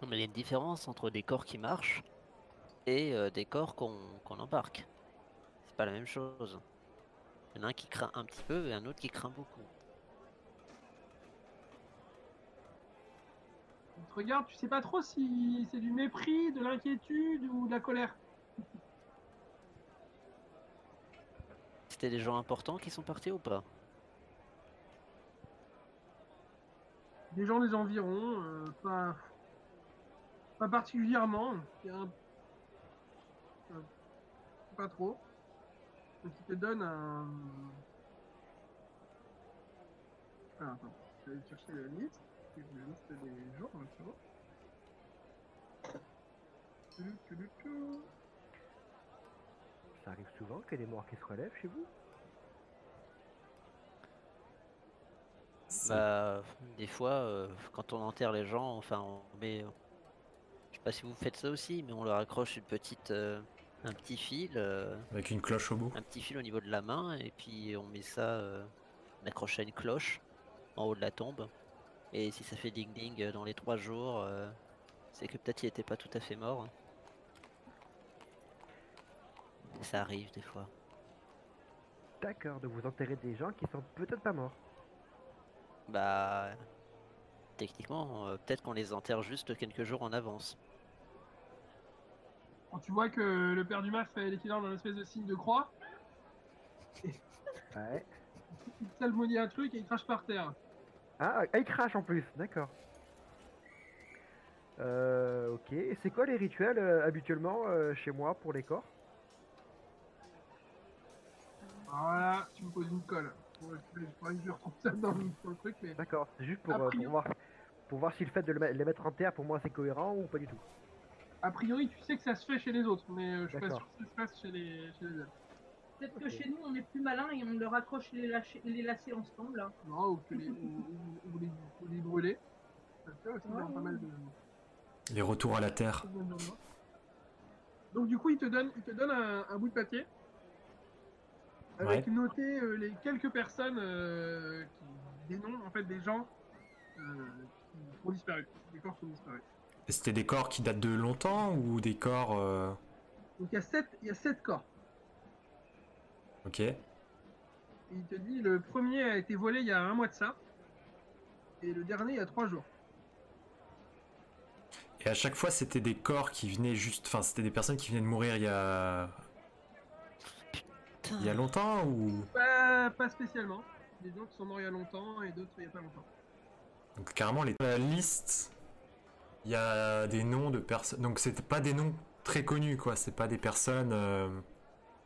Non, mais il y a une différence entre des corps qui marchent et des corps qu'on embarque. C'est pas la même chose. Il y en a un qui craint un petit peu et un autre qui craint beaucoup. Il te regarde, tu sais pas trop si c'est du mépris, de l'inquiétude ou de la colère. C'était des gens importants qui sont partis ou pas? Des gens des environs, pas particulièrement. Il y a pas trop. Donc il te donne un. Ah, attends, je vais aller chercher la liste. La liste des gens, c'est bon. Ça arrive souvent qu'il y ait des morts qui se relèvent chez vous? Bah, des fois, quand on enterre les gens, enfin, on met. Je sais pas si vous faites ça aussi, mais on leur accroche un petit fil, Avec une cloche au bout. un petit fil au niveau de la main, et puis on met ça, on accroche à une cloche en haut de la tombe. Et si ça fait ding ding dans les 3 jours, c'est que peut-être il était pas tout à fait mort. Ça arrive des fois. D'accord, donc vous enterrez des gens qui sont peut-être pas morts. Bah, techniquement, peut-être qu'on les enterre juste quelques jours en avance. Quand tu vois que le père Dumas fait l'équivalent d'un espèce de signe de croix, Ouais. il te salmonie un truc et il crache par terre. Ah, il crache en plus, d'accord. Ok. Et c'est quoi les rituels habituellement chez moi pour les corps? Voilà, tu me poses une colle. Je pourrais que je retrouve ça dans le truc, mais D'accord, c'est juste A priori- pour voir si le fait de les mettre en terre pour moi c'est cohérent ou pas du tout. a priori, tu sais que ça se fait chez les autres, mais je suis pas D'accord. sûr que ça se fasse chez les autres. Peut-être que chez nous, on est plus malin et on leur accroche les lacets ensemble. Là. Non, ou que ou les brûler. Ça se fait aussi dans pas mal de. Les retours à la terre. Donc du coup, il te donne un bout de papier avec Ouais. noté les quelques personnes des noms en fait des gens qui ont disparu, des corps qui ont disparu. Et c'était des corps qui datent de longtemps ou des corps... Donc il y a sept corps. Ok. Il te dit le premier a été volé il y a un mois de ça, et le dernier il y a 3 jours. Et à chaque fois, c'était des corps qui venaient juste. Enfin, c'était des personnes qui venaient de mourir Putain. il y a longtemps ou. Pas spécialement. Des gens qui sont morts il y a longtemps et d'autres il y a pas longtemps. Donc, carrément, la liste, il y a des noms de personnes. Donc, c'est pas des noms très connus, quoi. C'est pas des personnes.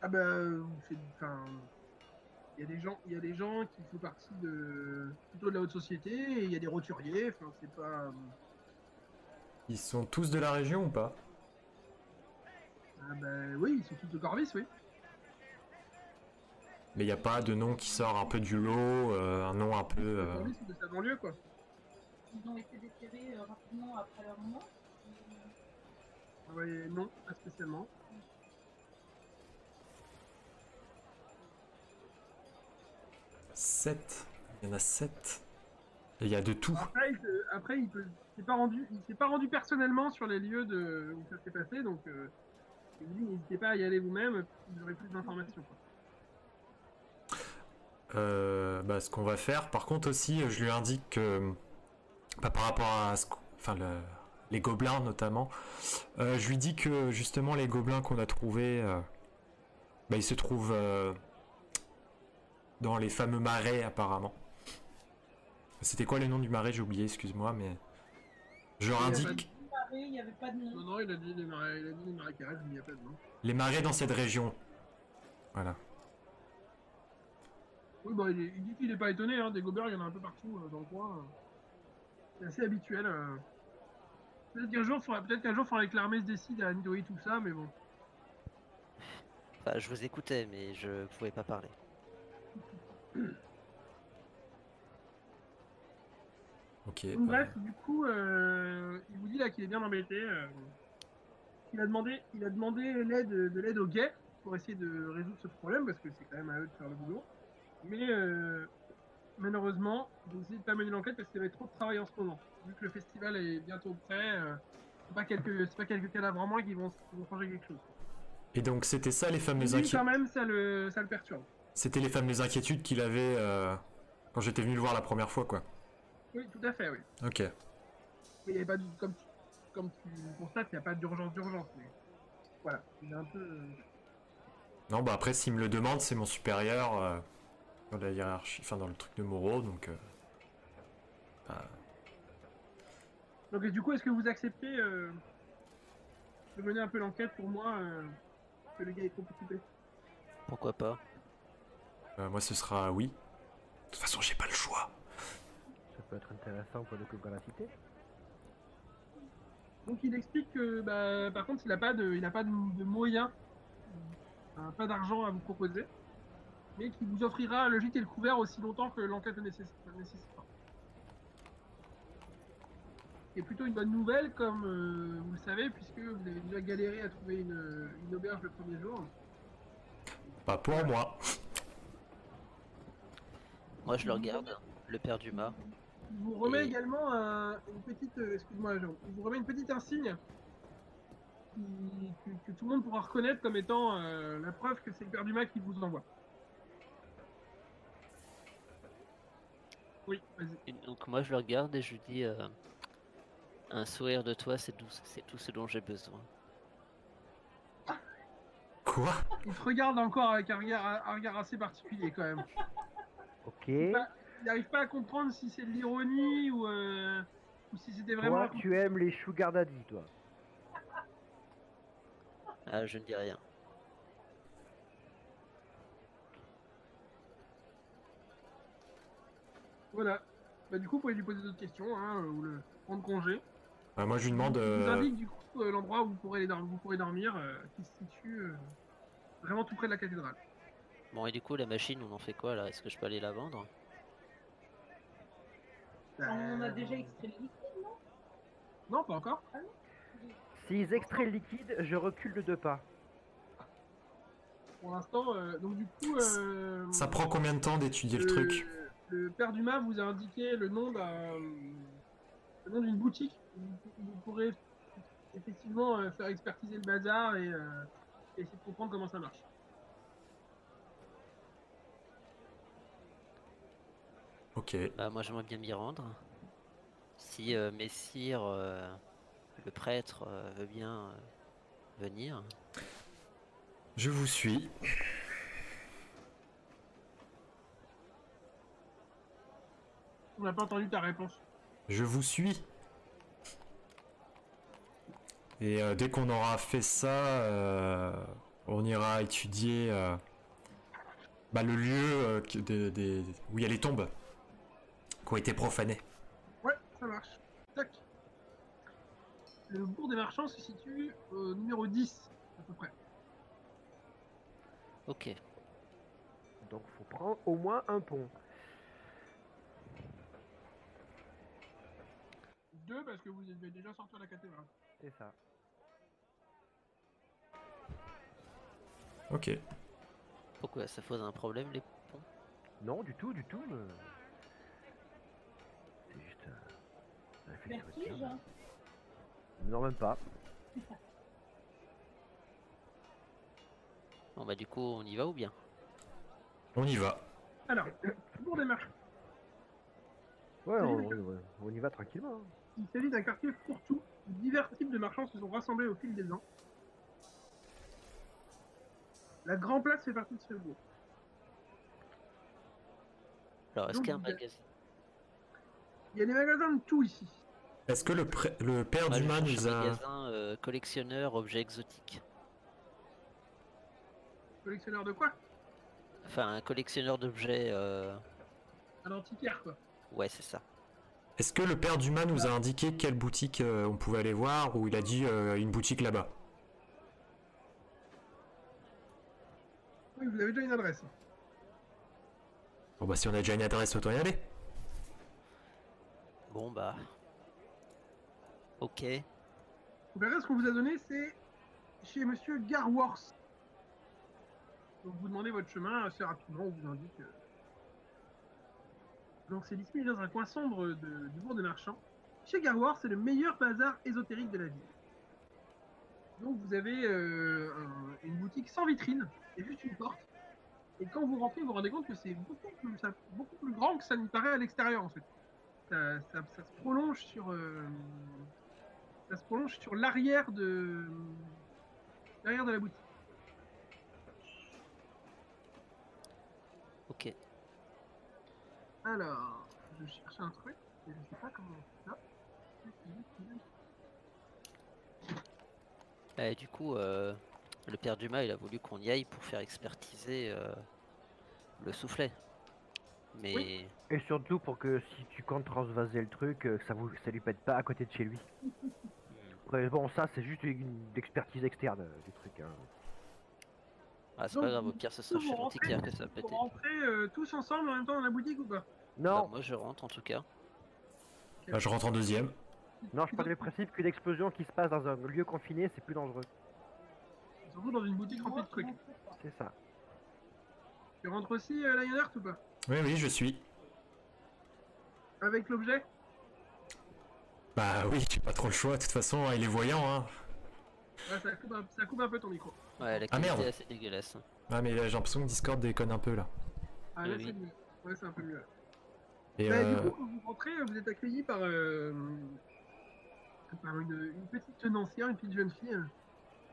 Ah bah, enfin, il y a des gens qui font partie plutôt de la haute société, et il y a des roturiers, enfin, c'est pas... Ils sont tous de la région ou pas? Ah bah oui, ils sont tous de Corvis, oui. Mais il n'y a pas de nom qui sort un peu du lot, un nom un peu. De Corvis ou de sa banlieue, quoi. Ils ont été déterrés rapidement après leur mort. Ah ouais, non, pas spécialement. 7. Il y en a 7. Et il y a de tout. Après, il s'est pas rendu personnellement sur les lieux où ça s'est passé, donc il dit, n'hésitez pas à y aller vous-même, vous aurez plus d'informations, quoi. Bah, ce qu'on va faire, par contre aussi, je lui indique que bah, par rapport à enfin, les gobelins notamment, je lui dis que justement les gobelins qu'on a trouvés, bah, ils se trouvent dans les fameux marais apparemment. C'était quoi le nom du marais? J'ai oublié, excuse-moi, mais je leur indique Il n'y avait pas de nom. Non, il a dit les marécages, mais il n'y a pas de nom. les marais dans cette région. Voilà. Oui, bah, il dit qu'il n'est pas étonné, hein, des gobelins, il y en a un peu partout dans le coin. C'est assez habituel. Peut-être qu'un jour, il faudra que l'armée se décide à nettoyer tout ça, mais bon. Enfin, je vous écoutais, mais je pouvais pas parler. Ok. Donc, bref, du coup, il vous dit là qu'il est bien embêté. Il a demandé de l'aide aux guets pour essayer de résoudre ce problème, parce que c'est quand même à eux de faire le boulot. Mais malheureusement, ils ont décidé de pas mener l'enquête parce qu'il y avait trop de travail en ce moment. Vu que le festival est bientôt prêt, c'est pas quelques cadavres en moins qui vont changer quelque chose. Et donc c'était ça les fameuses Lui, quand inquiétudes. même, ça le perturbe. C'était les fameuses inquiétudes qu'il avait quand j'étais venu le voir la première fois, quoi. Oui, tout à fait, oui. Ok. Mais il y avait pas comme tu constates, il n'y a pas d'urgence, mais voilà, il est un peu... Non, bah après, s'il me le demande, c'est mon supérieur dans la hiérarchie, enfin dans le truc de Moreau, donc. Bah, Donc, et du coup, est-ce que vous acceptez de mener un peu l'enquête pour moi que le gars est trop occupé? Pourquoi pas? moi, ce sera oui. De toute façon, j'ai pas le choix. Ça peut être intéressant pour découvrir la cité. Donc il explique que bah, par contre il n'a pas de moyens, pas d'argent à vous proposer, mais qu'il vous offrira le gîte et le couvert aussi longtemps que l'enquête le nécessitera. C'est plutôt une bonne nouvelle, comme vous le savez, puisque vous avez déjà galéré à trouver une auberge le premier jour. Pas pour moi. Moi, je le regarde, le père Dumas. Il vous remet Et- également une petite, excuse-moi Jean, il vous remet une petite insigne que tout le monde pourra reconnaître comme étant la preuve que c'est le père Dumas qui vous envoie. Oui, vas-y. Et donc moi, je le regarde et je lui dis un sourire de toi, c'est tout ce dont j'ai besoin. Quoi? Il te regarde encore avec un regard assez particulier quand même. Ok. Il n'arrive pas à comprendre si c'est de l'ironie ou si c'était vraiment... Toi, tu aimes les sugar daddy, toi. Ah, je ne dis rien. Voilà. Bah, du coup, vous pouvez lui poser d'autres questions, hein, ou le prendre congé. Moi, je lui demande. Il vous indique du coup l'endroit où vous pourrez dormir, qui se situe vraiment tout près de la cathédrale. Bon, et du coup, la machine, on en fait quoi là? Est-ce que je peux aller la vendre? On a déjà extrait le liquide, non? Non, pas encore. S'ils extraient le liquide, je recule de 2 pas. Pour l'instant, donc du coup... Ça prend combien de temps d'étudier le truc? Le père Dumas vous a indiqué le nom d'une boutique où vous pourrez effectivement faire expertiser le bazar et essayer de comprendre comment ça marche. Ok. Bah, moi j'aimerais bien m'y rendre. Si messire, le prêtre, veut bien venir. Je vous suis. On n'a pas entendu ta réponse. Je vous suis. Et dès qu'on aura fait ça, on ira étudier le lieu où il y a les tombes qui ont été profanées. Ouais, ça marche. Tac. Le bourg des marchands se situe au numéro 10, à peu près. Ok. Donc faut prendre au moins un pont. 2 parce que vous devez déjà sortir de la cathédrale. C'est ça. Ok. Pourquoi ça pose un problème les ponts? Non, du tout, du tout. C'est juste un effet de Vertige. retien. Non, même pas. Bon bah du coup on y va ou bien? On y va. Alors, le bourg des marchands. Ouais, Salut, on y va tranquillement. Hein. Il s'agit d'un quartier fourre-tout où divers types de marchands se sont rassemblés au fil des ans. La Grand Place fait partie de ce bourg. Alors est-ce Donc, qu'il y a un il y a- magasin? Il y a des magasins de tout ici. Est-ce que le père Moi je d'Humain cherche nous un a... magasin collectionneur objets exotiques. Collectionneur de quoi? Enfin un collectionneur d'objets. Un antiquaire, quoi. Ouais c'est ça. Est-ce que le père d'Humain nous a indiqué quelle boutique on pouvait aller voir, ou il a dit une boutique là-bas? Oui, vous avez déjà une adresse. Bon bah si on a déjà une adresse, autant y aller. Bon bah. Ok. L'adresse qu'on vous a donnée, c'est chez Monsieur Garworth. Donc vous demandez votre chemin assez rapidement, on vous indique. Donc c'est disponible dans un coin sombre du bourg des marchands. Chez Garworth, c'est le meilleur bazar ésotérique de la ville. Donc vous avez une boutique sans vitrine, c'est juste une porte. Et quand vous rentrez, vous vous rendez compte que c'est beaucoup plus grand que ça ne paraît à l'extérieur en fait. Ça se prolonge sur l'arrière de la boutique. Ok. Alors, je cherche un truc, et je sais pas comment on fait ça. Du coup le père Dumas il a voulu qu'on y aille pour faire expertiser le soufflet. Mais Oui. Et surtout pour que si tu comptes transvaser le truc, que ça lui pète pas à côté de chez lui. Après, bon, ça c'est juste une expertise externe du truc. Hein. ah, c'est Donc, pas grave, au pire ce sera chez l'antiquaire que ça va Vous péter. rentrez tous ensemble en même temps dans la boutique ou pas? Bah, Non, moi je rentre en tout cas. Bah, je rentre en deuxième. non, je parle du principe qu'une explosion qui se passe dans un lieu confiné, c'est plus dangereux. Surtout dans une boutique remplie de trucs. C'est ça. Tu rentres aussi, Lionheart, ou pas? Oui, oui, je suis. Avec l'objet? Bah oui, j'ai pas trop le choix, de toute façon, il est voyant, hein. Ouais, ça coupe un peu ton micro. Ouais, la Ah, qualité merde. est assez dégueulasse. Ah mais j'ai l'impression que Discord déconne un peu là. Ah, Oui, là, oui. c'est mieux. Ouais, c'est un peu mieux. Et Bah, du coup, quand vous rentrez, vous êtes accueilli par une petite tenancière, une petite jeune fille.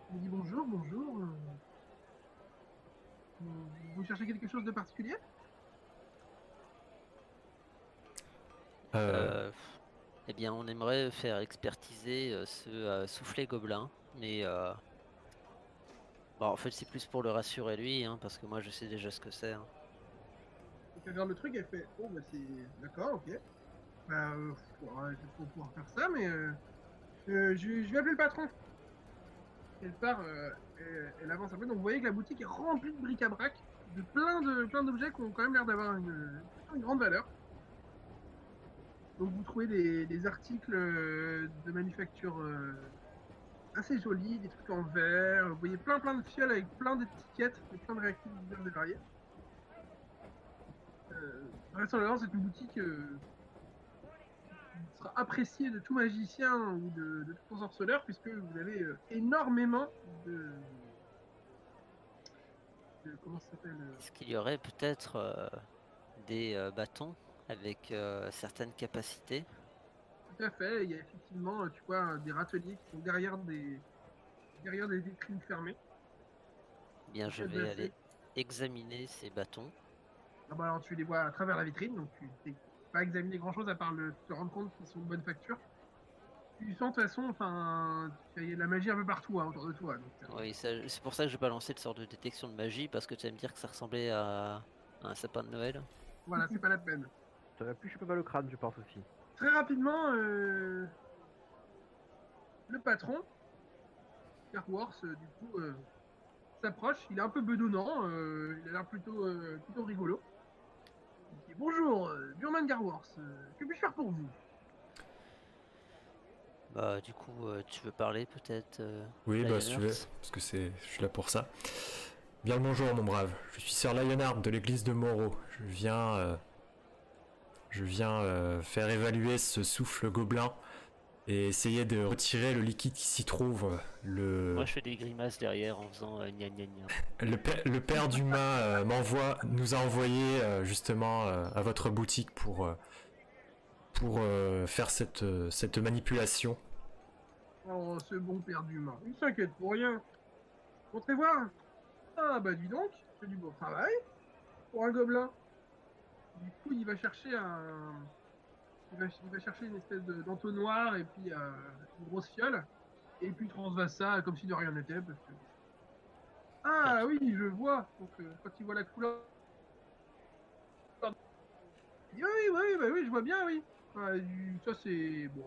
Qui vous dit bonjour, bonjour. Vous cherchez quelque chose de particulier? Eh bien, on aimerait faire expertiser ce soufflet gobelin, mais bon, en fait, c'est plus pour le rassurer lui, hein, parce que moi, je sais déjà ce que c'est. Hein. Donc elle regarde le truc, elle fait oh bah c'est d'accord, ok. Bah faut pouvoir faire ça, mais je vais appeler le patron. Elle part, elle avance un peu. Donc vous voyez que la boutique est remplie de bric-à-brac, de plein d'objets qui ont quand même l'air d'avoir une grande valeur. Donc vous trouvez des articles de manufacture assez jolis, des trucs en verre. Vous voyez plein de fioles avec plein d'étiquettes et plein de réactifs divers et variés. Vraisemblablement, c'est une boutique qui sera appréciée de tout magicien ou de tout ensorceleur, puisque vous avez énormément comment ça s'appelle Est-ce qu'il y aurait peut-être des bâtons avec certaines capacités. Tout à fait, il y a effectivement, tu vois, des râteliers qui sont derrière des vitrines fermées. Eh bien, je Très vais bien aller fait. examiner ces bâtons. Ah bah alors tu les vois à travers la vitrine, donc tu n'es pas examiné grand chose à part te rendre compte qu'ils sont de bonne facture. Tu sens de toute façon, enfin, il y a de la magie un peu partout hein, autour de toi. Donc, Oui, c'est pour ça que j'ai balancé une sorte de détection de magie, parce que tu vas me dire que ça ressemblait à un sapin de Noël. voilà, c'est pas la peine. Ça aurait pu choper mal au crâne, je pense aussi. Très rapidement, le patron, Carworth, du coup, s'approche. Il est un peu bedonnant, il a l'air plutôt rigolo. Il dit bonjour, Burman Garworth, que puis-je faire pour vous? Bah, du coup, tu veux parler peut-être, Oui, bah si tu veux, Lionheart parce que je suis là pour ça. Bien le bonjour, mon brave. Je suis Sir Lionheart de l'église de Moreau. Je viens faire évaluer ce souffle gobelin et essayer de retirer le liquide qui s'y trouve. Moi, je fais des grimaces derrière en faisant gna gna gna. Le père d'Uma nous a envoyé justement à votre boutique pour faire cette manipulation. Oh, ce bon père d'humain, il s'inquiète pour rien. Montrez voir. Ah bah dis donc, c'est du beau travail pour un gobelin. Du coup, il va chercher une espèce d'entonnoir et puis une grosse fiole. Et puis il transvase ça comme si de rien n'était. Parce que... Ah oui, je vois. Donc quand il voit la couleur, il dit, oui, je vois bien, oui. Ça c'est bon,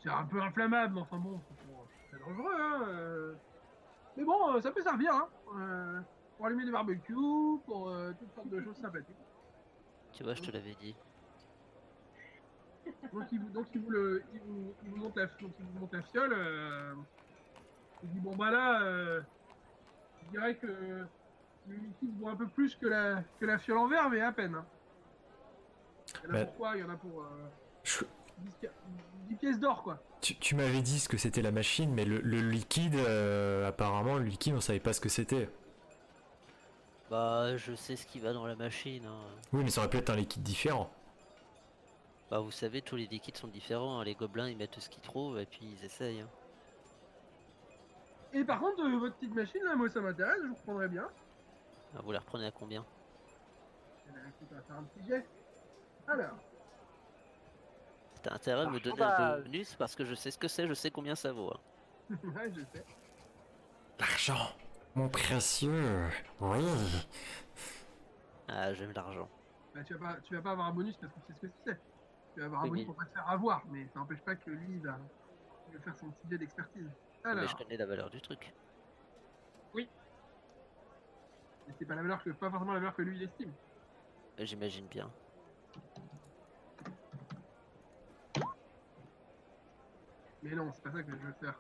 c'est un peu inflammable, mais enfin bon, c'est très dangereux. Hein, mais bon, ça peut servir hein, pour allumer des barbecues, pour toutes sortes de choses sympathiques. Tu vois, je te l'avais dit. Il vous monte la fiole. Il dit bon bah là, je dirais que le liquide vaut un peu plus que la fiole en verre, mais à peine. Hein. Il y en a Mais- pour quoi? Il y en a pour Je- 10 pièces d'or quoi. tu m'avais dit ce que c'était la machine, mais le liquide, apparemment, le liquide, on savait pas ce que c'était. Bah, je sais ce qui va dans la machine. Hein. Oui, mais ça aurait pu être un liquide différent. Bah, vous savez, tous les liquides sont différents. Hein. Les gobelins, ils mettent ce qu'ils trouvent et puis ils essayent. Hein. Et par contre, votre petite machine là, moi ça m'intéresse, je vous prendrais bien. Ah, vous les reprenez à combien? Eh ben, écoute, on va faire un petit jet. Alors, T'as intérêt à me donner un Marchandage. bonus parce que je sais ce que c'est, je sais combien ça vaut. Hein. ouais, je sais. L'argent, mon précieux. Oui. Ah, j'aime l'argent. Bah, tu vas pas avoir un bonus parce que tu sais ce que c'est. Tu vas avoir un Oui, bonus mais, pour pas te faire avoir, mais ça n'empêche pas que lui, il va faire son petit jet d'expertise. oui, mais je Alors, connais la valeur du truc. oui, mais c'est pas pas forcément la valeur que lui il estime. J'imagine bien. Mais non, c'est pas ça que je veux faire.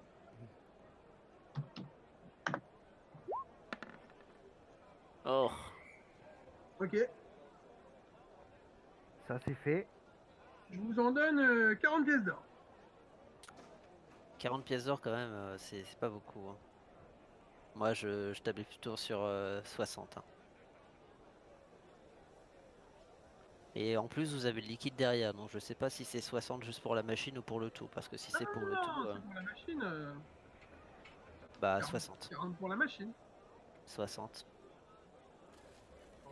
Oh, Ok, Ça c'est fait. je vous en donne 40 pièces d'or. 40 pièces d'or quand même, c'est pas beaucoup. Hein. Moi, je tablais plutôt sur 60. Hein. Et en plus, vous avez le liquide derrière, donc je sais pas si c'est 60 juste pour la machine ou pour le tout. Parce que si c'est pour le tout, Non, c'est pour la machine. bah 40, 60. 40 pour la machine. 60. Oh,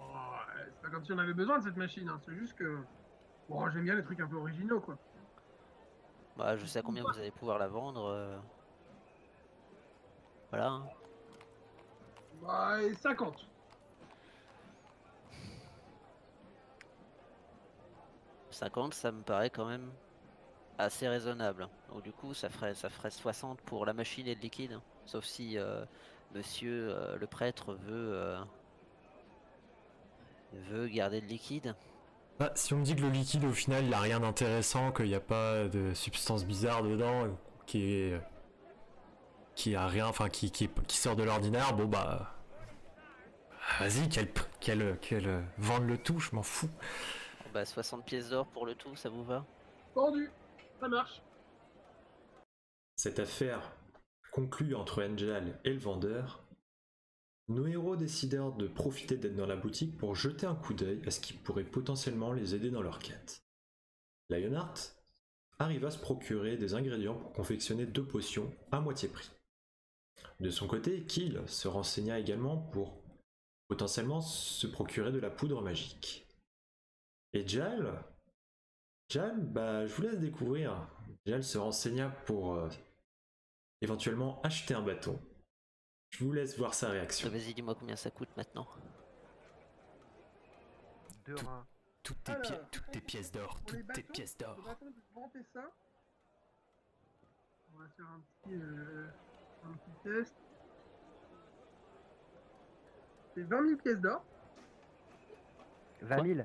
c'est pas comme si on avait besoin de cette machine, hein. C'est juste que. Bon, j'aime bien les trucs un peu originaux, quoi. Bah, je sais à combien vous allez pouvoir la vendre. Voilà. Hein. Bah, et 50. 50, ça me paraît quand même assez raisonnable. Donc du coup, ça ferait 60 pour la machine et le liquide. Hein. Sauf si monsieur le prêtre veut garder le liquide. Bah, si on me dit que le liquide, au final, il a rien d'intéressant, qu'il n'y a pas de substance bizarre dedans, qui a rien, enfin, qui sort de l'ordinaire, bon bah. Vas-y, qu'elle vende le tout, je m'en fous. Bon, bah 60 pièces d'or pour le tout, ça vous va? Vendu. Ça marche. Cette affaire conclue entre Angel et le vendeur nos héros décidèrent de profiter d'être dans la boutique pour jeter un coup d'œil à ce qui pourrait potentiellement les aider dans leur quête. Lionheart arriva à se procurer des ingrédients pour confectionner 2 potions à moitié prix. De son côté, Kill se renseigna également pour potentiellement se procurer de la poudre magique. Et Jal, bah, je vous laisse découvrir. Jal se renseigna pour éventuellement acheter un bâton. Je vous laisse voir sa réaction. Vas-y, dis-moi combien ça coûte maintenant. 2 reins. Toutes Alors, tes pièces d'or, pour les toutes tes bâtons, pièces d'or. le bâton de Grand Pessin. On va faire un petit test. C'est 20 000 pièces d'or. 20 000.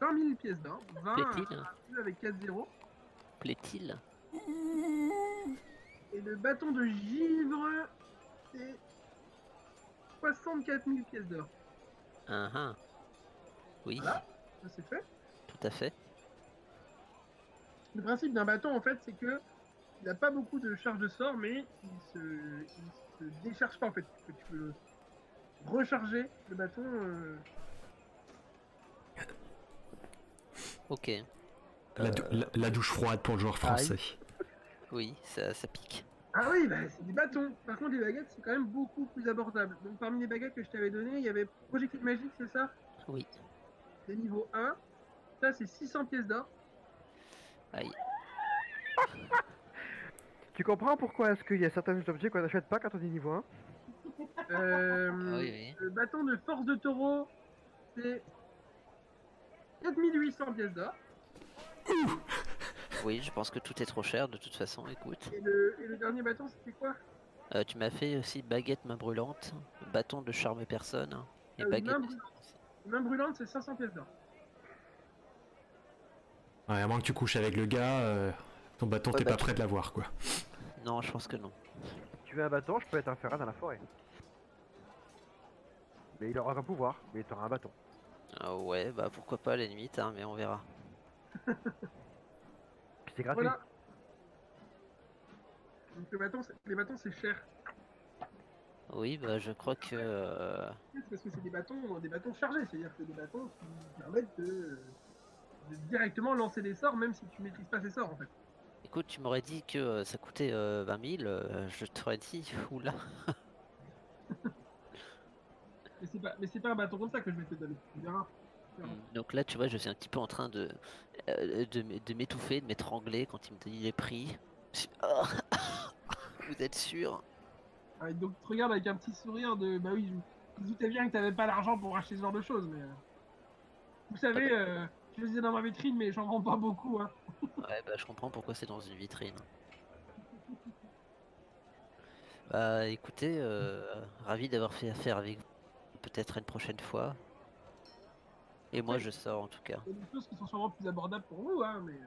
20 000 pièces d'or. 20 Plaît-il avec 4 zéros. Plaît-il? Et le bâton de givre, c'est 64 000 pièces d'or. Ah. Oui, Voilà. Ça c'est fait. tout à fait. Le principe d'un bâton en fait c'est que il n'a pas beaucoup de charge de sort mais il se décharge pas en fait. Tu peux recharger le bâton. Ok, La douche froide pour le joueur français. oui, ça pique. Ah oui, bah, c'est des bâtons. Par contre les baguettes c'est quand même beaucoup plus abordable. Donc parmi les baguettes que je t'avais données, il y avait projectile magique, c'est ça? Oui, C'est niveau 1. Ça c'est 600 pièces d'or. aïe. Tu comprends pourquoi est-ce qu'il y a certains objets qu'on n'achète pas quand on est niveau 1? Oui. Le bâton de force de taureau, c'est 4800 pièces d'or. Oui, je pense que tout est trop cher de toute façon, écoute. Et le dernier bâton, c'était quoi? Tu m'as fait aussi baguette main brûlante, bâton de charme personne, et Ah oui, baguette main de... brûlante. Main brûlante, c'est 500 pièces d'or. Ouais, à moins que tu couches avec le gars, ton bâton Ouais, t'es bah, pas prêt de l'avoir quoi. Non, je pense que non. Si tu veux un bâton, je peux être un ferrat dans la forêt. Mais il aura un pouvoir, mais tu auras un bâton. Ah ouais, bah pourquoi pas à la limite, mais on verra. Puis c'est gratuit. Voilà. Donc les bâtons, c'est cher. Oui, bah je crois que... C'est parce que c'est des bâtons chargés, c'est-à-dire que c'est des bâtons qui permettent de directement lancer des sorts, même si tu maîtrises pas ces sorts en fait. Écoute, tu m'aurais dit que ça coûtait 20 000, je t'aurais dit, oula. Mais c'est pas un bâton comme ça que je vais te donner. Tu verras. Donc là, tu vois, je suis un petit peu en train de m'étouffer, de m'étrangler quand il me dit les prix. Oh, vous êtes sûr? Ah, et donc tu te regardes avec un petit sourire de bah oui, je me doutais bien que t'avais pas l'argent pour acheter ce genre de choses, mais vous savez, je le disais dans ma vitrine, mais j'en vends pas beaucoup. Hein. Ouais, bah je comprends pourquoi c'est dans une vitrine. Bah écoutez, ravi d'avoir fait affaire avec vous. Peut-être une prochaine fois. Et moi je sors en tout cas. Il y a des choses qui sont sûrement plus abordables pour vous, hein, mais